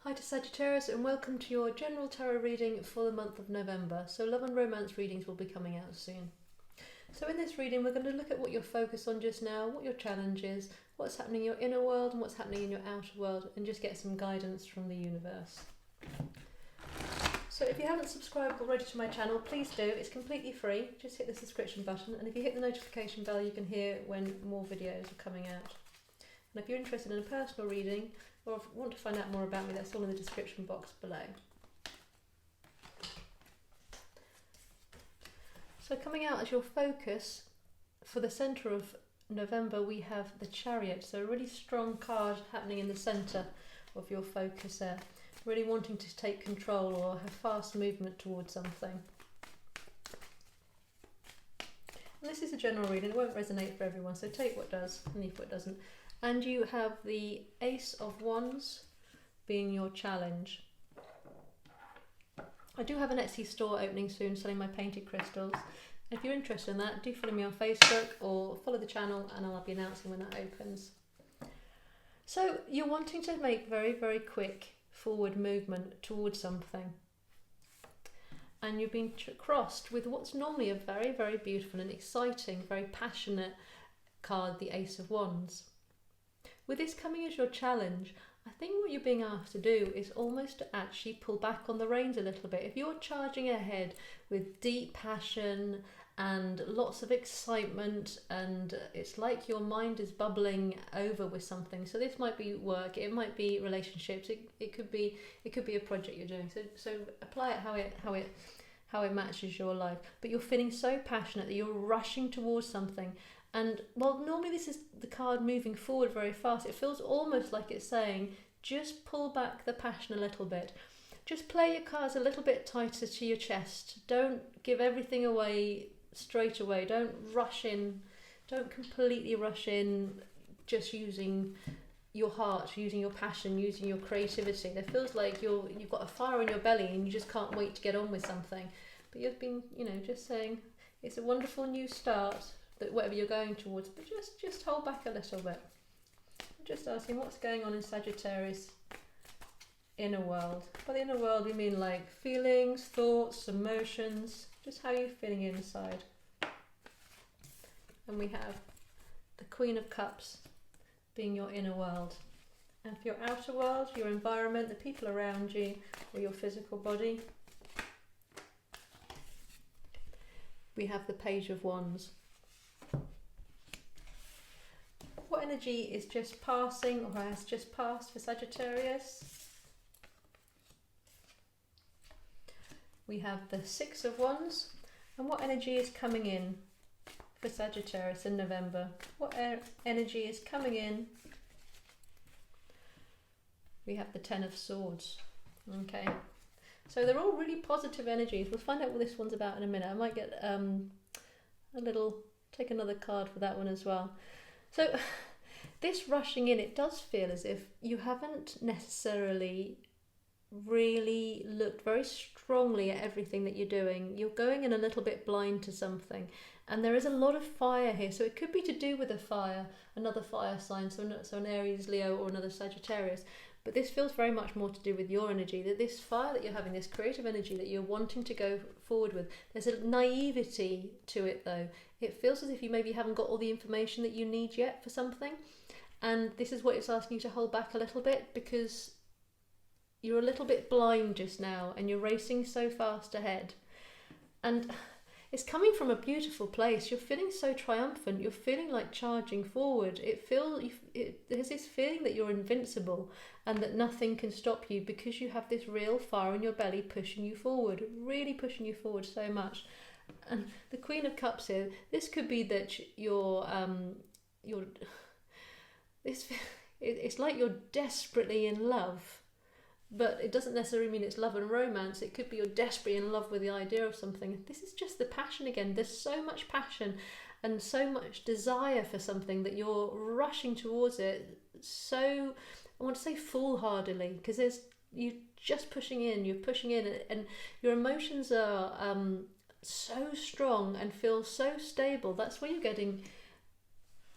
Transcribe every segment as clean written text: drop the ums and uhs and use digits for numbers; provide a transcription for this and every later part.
Hi to Sagittarius and welcome to your general tarot reading for the month of November. So love and romance readings will be coming out soon. So in this reading we're going to look at what you're focused on just now, what your challenge is, what's happening in your inner world and what's happening in your outer world, and just get some guidance from the universe. So if you haven't subscribed already to my channel, please do. It's completely free. Just hit the subscription button, and if you hit the notification bell you can hear when more videos are coming out. And if you're interested in a personal reading or want to find out more about me, that's all in the description box below. So coming out as your focus for the centre of November, we have the Chariot. So a really strong card happening in the centre of your focus there. Really wanting to take control or have fast movement towards something. And this is a general reading, it won't resonate for everyone, so take what does and leave what doesn't. And you have the Ace of Wands being your challenge. I do have an Etsy store opening soon selling my painted crystals. If you're interested in that, do follow me on Facebook or follow the channel and I'll be announcing when that opens. So you're wanting to make very, very quick forward movement towards something. And you've been crossed with what's normally a very, very beautiful and exciting, very passionate card, the Ace of Wands. With this coming as your challenge, I think what you're being asked to do is almost to actually pull back on the reins a little bit. If you're charging ahead with deep passion and lots of excitement, and it's like your mind is bubbling over with something. So this might be work, it might be relationships, it could be a project you're doing. So apply it how it matches your life. But you're feeling so passionate that you're rushing towards something. And well, normally this is the card moving forward very fast. It feels almost like it's saying, just pull back the passion a little bit. Just play your cards a little bit tighter to your chest. Don't give everything away straight away. Don't rush in. Don't completely rush in just using your heart, using your passion, using your creativity. It feels like you've got a fire in your belly and you just can't wait to get on with something. But you've been, just saying it's a wonderful new start, that whatever you're going towards, but just hold back a little bit. I'm just asking what's going on in Sagittarius inner world. By the inner world we mean like feelings, thoughts, emotions, just how you're feeling inside. And we have the Queen of Cups being your inner world. And for your outer world, your environment, the people around you, or your physical body, we have the Page of Wands. What energy is just passing or has just passed for Sagittarius? We have the Six of Wands. And what energy is coming in for Sagittarius in November? What energy is coming in? We have the Ten of Swords. Okay. So they're all really positive energies. We'll find out what this one's about in a minute. I might get take another card for that one as well. So this rushing in, it does feel as if you haven't necessarily really looked very strongly at everything that you're doing. You're going in a little bit blind to something, and there is a lot of fire here. So it could be to do with a fire, another fire sign, so an Aries, Leo, or another Sagittarius. But this feels very much more to do with your energy, that this fire that you're having, this creative energy that you're wanting to go forward with, there's a naivety to it though. It feels as if you maybe haven't got all the information that you need yet for something. And this is what it's asking you to hold back a little bit, because you're a little bit blind just now and you're racing so fast ahead. And it's coming from a beautiful place. You're feeling so triumphant. You're feeling like charging forward. There's this feeling that you're invincible and that nothing can stop you, because you have this real fire in your belly pushing you forward, really pushing you forward so much. And the Queen of Cups here, this could be that it's like you're desperately in love. But it doesn't necessarily mean it's love and romance. It could be you're desperately in love with the idea of something. This is just the passion again. There's so much passion and so much desire for something that you're rushing towards it. So I want to say foolhardily, because you're just pushing in. You're pushing in, and your emotions are so strong and feel so stable. That's where you're getting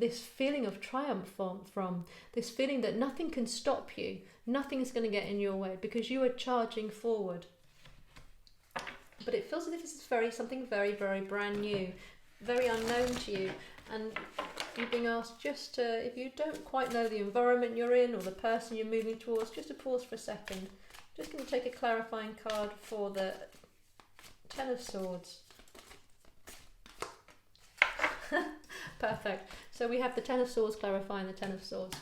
this feeling of triumph from, this feeling that nothing can stop you. Nothing's going to get in your way because you are charging forward. But it feels as if this is something very, very brand new, very unknown to you. And you're being asked just to, if you don't quite know the environment you're in or the person you're moving towards, just to pause for a second. I'm just going to take a clarifying card for the Ten of Swords. Perfect. So we have the Ten of Swords clarifying the Ten of Swords.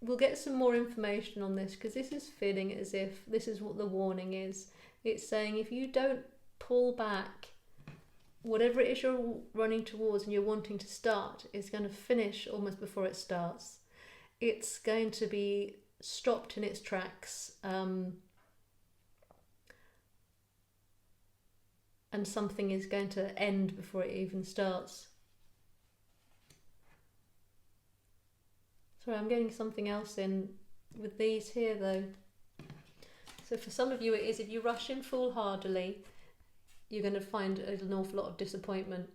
We'll get some more information on this because this is feeling as if this is what the warning is. It's saying if you don't pull back, whatever it is you're running towards and you're wanting to start is going to finish almost before it starts. It's going to be stopped in its tracks, and something is going to end before it even starts. Sorry, I'm getting something else in with these here though. So for some of you it is, if you rush in foolhardily, you're going to find an awful lot of disappointment.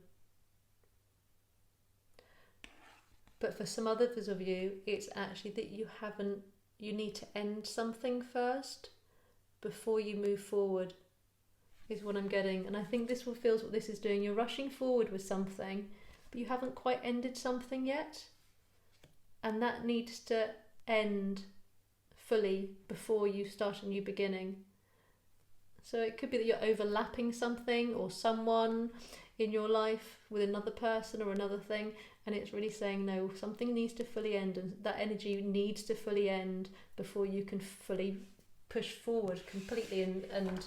But for some others of you, it's actually that you need to end something first before you move forward, is what I'm getting. And I think this feels what this is doing. You're rushing forward with something, but you haven't quite ended something yet. And that needs to end fully before you start a new beginning. So it could be that you're overlapping something or someone in your life with another person or another thing, and it's really saying no, something needs to fully end, and that energy needs to fully end before you can fully push forward completely and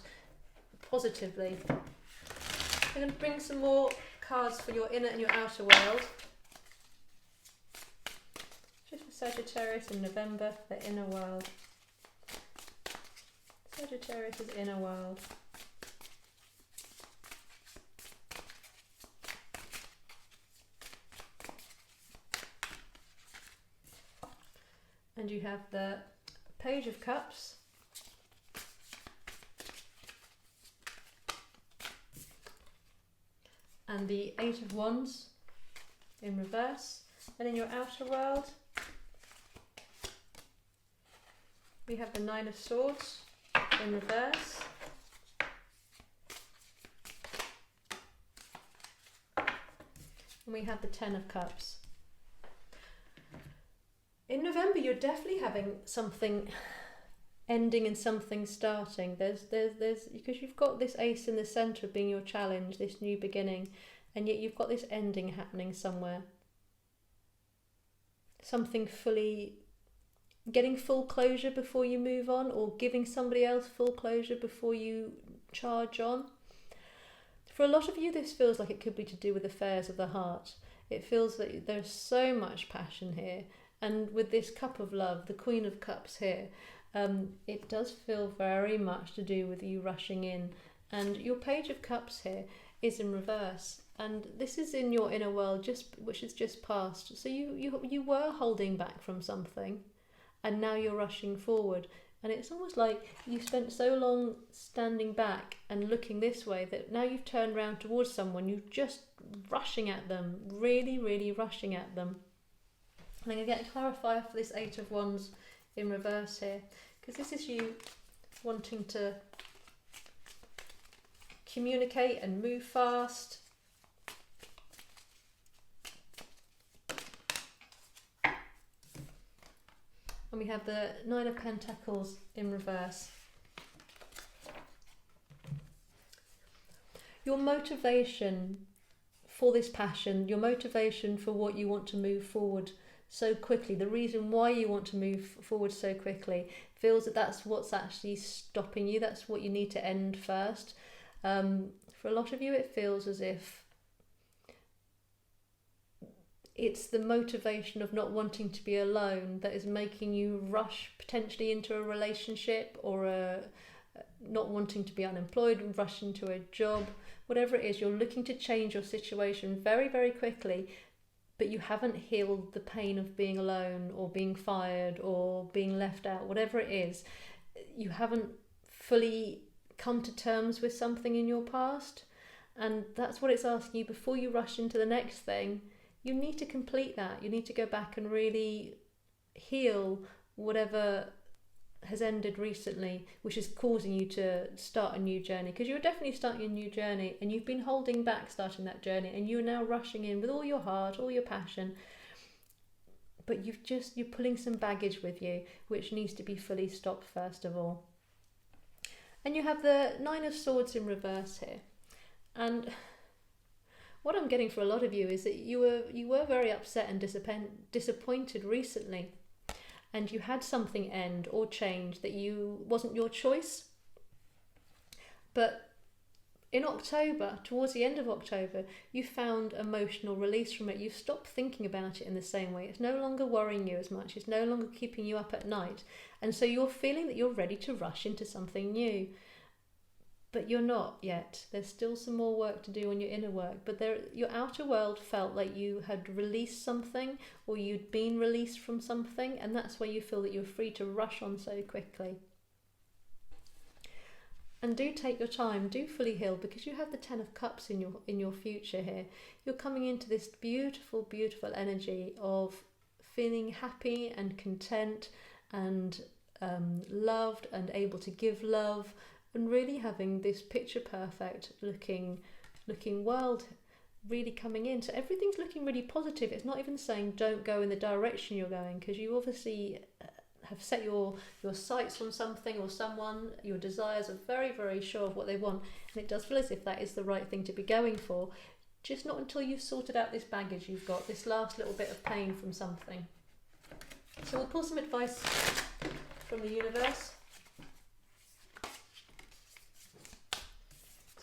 positively. I'm going to bring some more cards for your inner and your outer world. Just for Sagittarius in November, the inner world. Sagittarius' inner world. And you have the Page of Cups. And the Eight of Wands in reverse. And in your outer world, we have the Nine of Swords in reverse. And we have the Ten of Cups. In November, you're definitely having something ending and something starting. There's because you've got this ace in the centre being your challenge, this new beginning, and yet you've got this ending happening somewhere. Something fully, getting full closure before you move on, or giving somebody else full closure before you charge on. For a lot of you, this feels like it could be to do with affairs of the heart. It feels that there's so much passion here. And with this Cup of Love, the Queen of Cups here, it does feel very much to do with you rushing in. And your Page of Cups here is in reverse. And this is in your inner world, which has just passed. So you were holding back from something, and now you're rushing forward. And it's almost like you spent so long standing back and looking this way that now you've turned around towards someone, you're just rushing at them, really, really rushing at them. And I'm going to get a clarifier for this Eight of Wands in reverse here, because this is you wanting to communicate and move fast. And we have the Nine of Pentacles in reverse. Your motivation for this passion, your motivation for what you want to move forward so quickly, the reason why you want to move forward so quickly, feels that that's what's actually stopping you. That's what you need to end first. For a lot of you, it feels as if it's the motivation of not wanting to be alone that is making you rush potentially into a relationship, or not wanting to be unemployed and rush into a job. Whatever it is, you're looking to change your situation very, very quickly, but you haven't healed the pain of being alone or being fired or being left out. Whatever it is, you haven't fully come to terms with something in your past. And that's what it's asking you. Before you rush into the next thing, you need to complete that. You need to go back and really heal whatever has ended recently, which is causing you to start a new journey, because you're definitely starting a new journey and you've been holding back starting that journey, and you're now rushing in with all your heart, all your passion, but you're pulling some baggage with you which needs to be fully stopped first of all. And you have the Nine of Swords in reverse here, and what I'm getting for a lot of you is that you were very upset and disappointed recently, and you had something end or change that wasn't your choice. But in October, towards the end of October, you found emotional release from it. You've stopped thinking about it in the same way. It's no longer worrying you as much. It's no longer keeping you up at night. And so you're feeling that you're ready to rush into something new. But you're not yet. There's still some more work to do on your inner work. But your outer world felt like you had released something, or you'd been released from something, and that's why you feel that you're free to rush on so quickly. And do take your time, do fully heal, because you have the Ten of Cups in your future here. You're coming into this beautiful, beautiful energy of feeling happy and content and loved and able to give love, and really having this picture perfect looking world really coming in. So everything's looking really positive. It's not even saying don't go in the direction you're going, because you obviously have set your sights on something or someone. Your desires are very, very sure of what they want, and it does feel as if that is the right thing to be going for, just not until you've sorted out this baggage you've got, this last little bit of pain from something. So we'll pull some advice from the universe.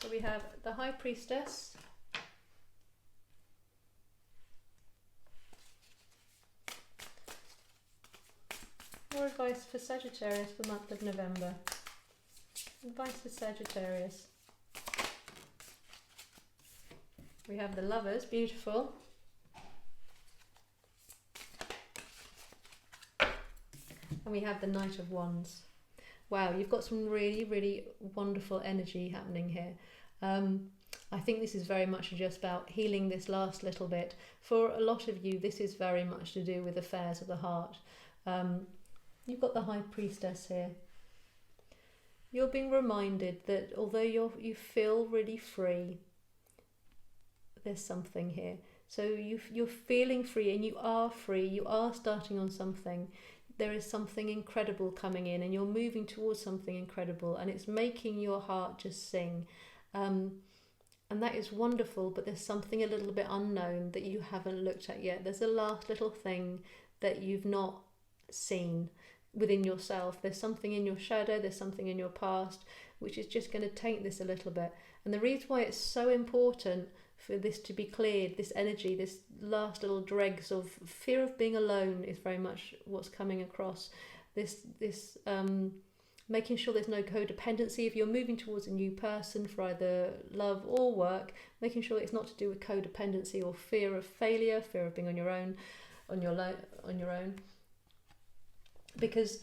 So we have the High Priestess, more advice for Sagittarius for the month of November. Advice for Sagittarius. We have the Lovers, beautiful. And we have the Knight of Wands. Wow, you've got some really, really wonderful energy happening here. I think this is very much just about healing this last little bit. For a lot of you, this is very much to do with affairs of the heart. You've got the High Priestess here. You're being reminded that although you feel really free, there's something here. So you're feeling free, and you are free. You are starting on something. There is something incredible coming in, and you're moving towards something incredible, and it's making your heart just sing. And that is wonderful, but there's something a little bit unknown that you haven't looked at yet. There's a last little thing that you've not seen within yourself. There's something in your shadow, there's something in your past, which is just going to taint this a little bit. And the reason why it's so important for this to be cleared, this energy, this last little dregs of fear of being alone, is very much what's coming across. This making sure there's no codependency. If you're moving towards a new person for either love or work, making sure it's not to do with codependency or fear of failure, fear of being on your own, because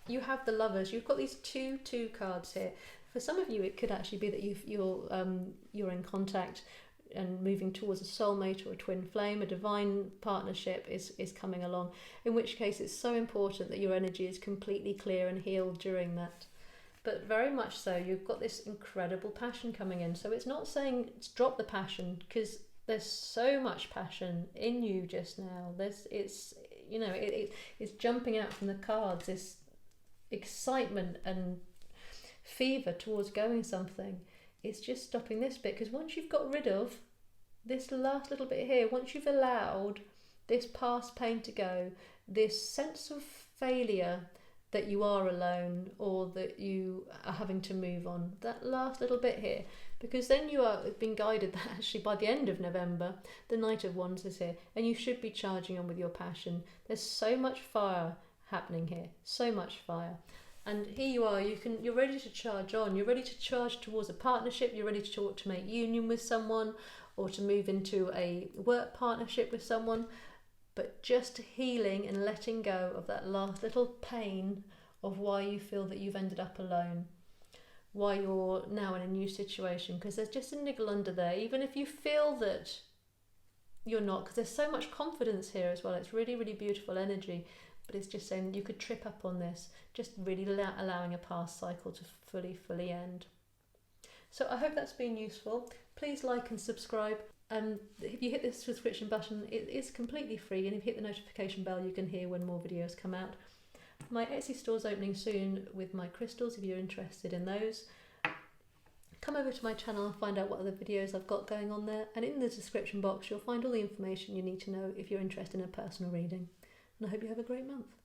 you have the Lovers. You've got these two cards here. For some of you, it could actually be that you're in contact and moving towards a soulmate or a twin flame. A divine partnership is coming along, in which case it's so important that your energy is completely clear and healed during that. But very much so, you've got this incredible passion coming in. So it's not saying drop the passion, because there's so much passion in you just now. It's jumping out from the cards, this excitement and fever towards going something. It's just stopping this bit, because once you've got rid of this last little bit here, once you've allowed this past pain to go, this sense of failure that you are alone or that you are having to move on, that last little bit here, because then you are being guided that actually by the end of November the Knight of Wands is here, and you should be charging on with your passion. There's so much fire happening here, so much fire. And here you are, you're ready to charge on. You're ready to charge towards a partnership. You're ready to make union with someone, or to move into a work partnership with someone. But just healing and letting go of that last little pain of why you feel that you've ended up alone, why you're now in a new situation. Because there's just a niggle under there. Even if you feel that you're not, because there's so much confidence here as well. It's really, really beautiful energy, but it's just saying you could trip up on this, just really allowing a past cycle to fully end. So I hope that's been useful. Please like and subscribe. If you hit the subscription button, it is completely free, and if you hit the notification bell, you can hear when more videos come out. My Etsy store's opening soon with my crystals, if you're interested in those. Come over to my channel and find out what other videos I've got going on there, and in the description box you'll find all the information you need to know if you're interested in a personal reading. And I hope you have a great month.